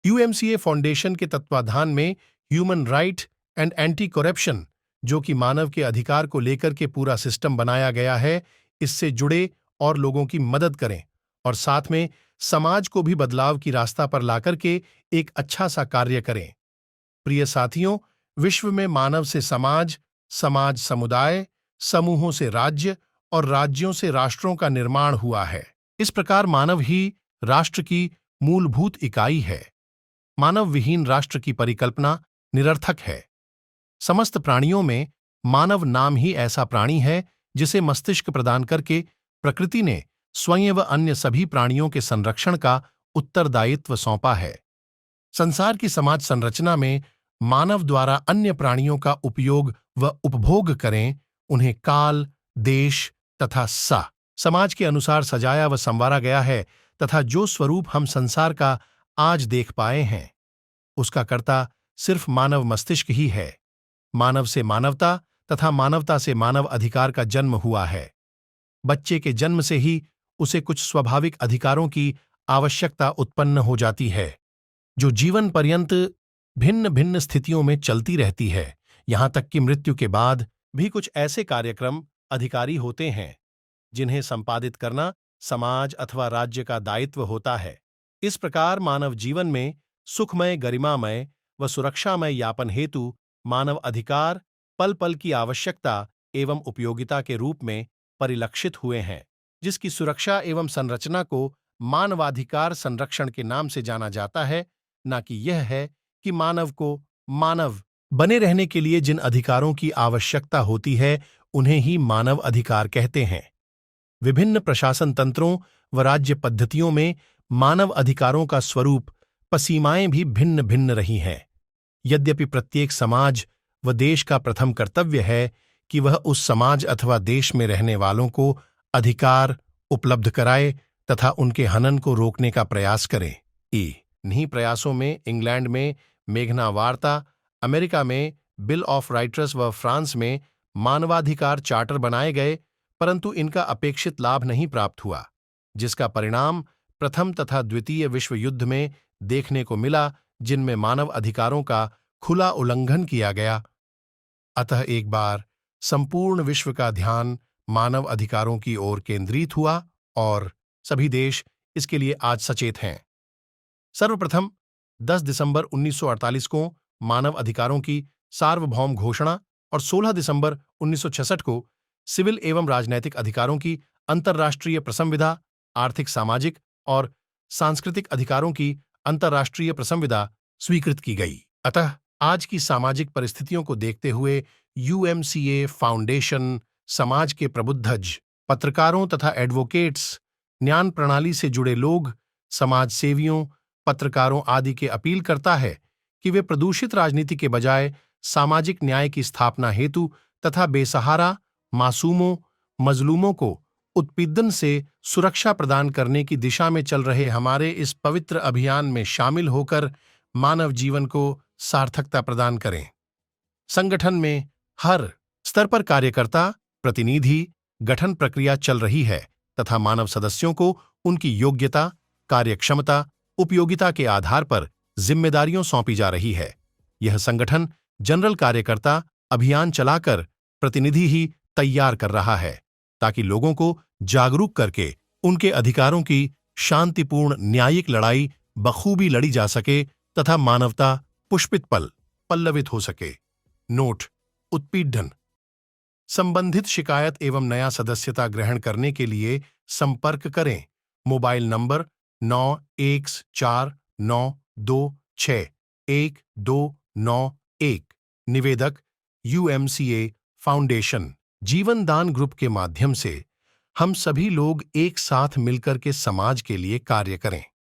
यूएमसीए foundation के तत्वाधान में human right and anti corruption, जो कि मानव के अधिकार को लेकर के पूरा सिस्टम बनाया गया है, इससे जुड़े और लोगों की मदद करें और साथ में समाज को भी बदलाव की रास्ता पर लाकर के एक अच्छा सा कार्य करें। प्रिय साथियों, विश्व में मानव से समाज, समाज समुदाय, समूहों से राज्य और राज्यों से राष्ट्रों का निर्माण हुआ है। इस प्रकार मानव ही राष्ट्र की मूलभूत इकाई है। मानव विहीन राष्ट्र की परिकल्पना निरर्थक है। समस्त प्राणियों में मानव नाम ही ऐसा प्राणी है जिसे मस्तिष्क प्रदान करके प्रकृति ने स्वयं व अन्य सभी प्राणियों के संरक्षण का उत्तरदायित्व सौंपा है। संसार की समाज संरचना में मानव द्वारा अन्य प्राणियों का उपयोग व उपभोग करें, उन्हें काल, देश तथा समाज के अनुसार सजाया व संवारा गया है तथा जो स्वरूप हम संसार का आज देख पाए हैं, उसका कर्ता सिर्फ मानव मस्तिष्क ही है। मानव से मानवता तथा मानवता से मानव अधिकार का जन्म हुआ है। बच्चे के जन्म से ही उसे कुछ स्वाभाविक अधिकारों की आवश्यकता उत्पन्न हो जाती है, जो जीवन पर्यंत भिन्न भिन्न स्थितियों में चलती रहती है। यहां तक कि मृत्यु के बाद भी कुछ ऐसे कार्यक्रम अधिकारी होते हैं जिन्हें संपादित करना समाज अथवा राज्य का दायित्व होता है। इस प्रकार मानव जीवन में सुखमय, गरिमामय व सुरक्षामय यापन हेतु मानव अधिकार पल पल की आवश्यकता एवं उपयोगिता के रूप में परिलक्षित हुए हैं, जिसकी सुरक्षा एवं संरचना को मानवाधिकार संरक्षण के नाम से जाना जाता है, न कि यह है कि मानव को मानव बने रहने के लिए जिन अधिकारों की आवश्यकता होती है उन्हें ही मानव अधिकार कहते हैं। विभिन्न प्रशासन तंत्रों व राज्य पद्धतियों में मानव अधिकारों का स्वरूप पसीमाएं भी भिन्न भिन्न रही हैं। यद्यपि प्रत्येक समाज व देश का प्रथम कर्तव्य है कि वह उस समाज अथवा देश में रहने वालों को अधिकार उपलब्ध कराए तथा उनके हनन को रोकने का प्रयास करे। इन्हीं प्रयासों में इंग्लैंड में मेघना वार्ता, अमेरिका में बिल ऑफ राइट्स व फ्रांस में मानवाधिकार चार्टर बनाए गए, परंतु इनका अपेक्षित लाभ नहीं प्राप्त हुआ, जिसका परिणाम प्रथम तथा द्वितीय विश्व युद्ध में देखने को मिला, जिनमें मानव अधिकारों का खुला उल्लंघन किया गया। अतः एक बार संपूर्ण विश्व का ध्यान मानव अधिकारों की ओर केंद्रित हुआ और सभी देश इसके लिए आज सचेत हैं। सर्वप्रथम 10 दिसंबर 1948 को मानव अधिकारों की सार्वभौम घोषणा और 16 दिसंबर 1966 को सिविल एवं राजनैतिक अधिकारों की अंतर्राष्ट्रीय प्रसंविधा, आर्थिक, सामाजिक और सांस्कृतिक अधिकारों की अंतर्राष्ट्रीय प्रसंविधा स्वीकृत की गई। अतः आज की सामाजिक परिस्थितियों को देखते हुए यूएमसीए फाउंडेशन समाज के प्रबुद्धज, पत्रकारों तथा एडवोकेट्स, न्याय प्रणाली से जुड़े लोग, समाज सेवियों, पत्रकारों आदि के अपील करता है कि वे प्रदूषित राजनीति के बजाय सामाजिक न्याय की स्थापना हेतु तथा बेसहारा, मासूमों, मजलूमों को उत्पीड़न से सुरक्षा प्रदान करने की दिशा में चल रहे हमारे इस पवित्र अभियान में शामिल होकर मानव जीवन को सार्थकता प्रदान करें। संगठन में हर स्तर पर कार्यकर्ता प्रतिनिधि गठन प्रक्रिया चल रही है तथा मानव सदस्यों को उनकी योग्यता, कार्यक्षमता, उपयोगिता के आधार पर जिम्मेदारियों सौंपी जा रही है। यह संगठन जनरल कार्यकर्ता अभियान चलाकर प्रतिनिधि ही तैयार कर रहा है ताकि लोगों को जागरूक करके उनके अधिकारों की शांतिपूर्ण न्यायिक लड़ाई बखूबी लड़ी जा सके तथा मानवता पुष्पित पल्लवित हो सके। नोट: उत्पीड़न संबंधित शिकायत एवं नया सदस्यता ग्रहण करने के लिए संपर्क करें। Mobile number 9149261291। निवेदक यूएमसीए फाउंडेशन। जीवन दान ग्रुप के माध्यम से हम सभी लोग एक साथ मिलकर के समाज के लिए कार्य करें।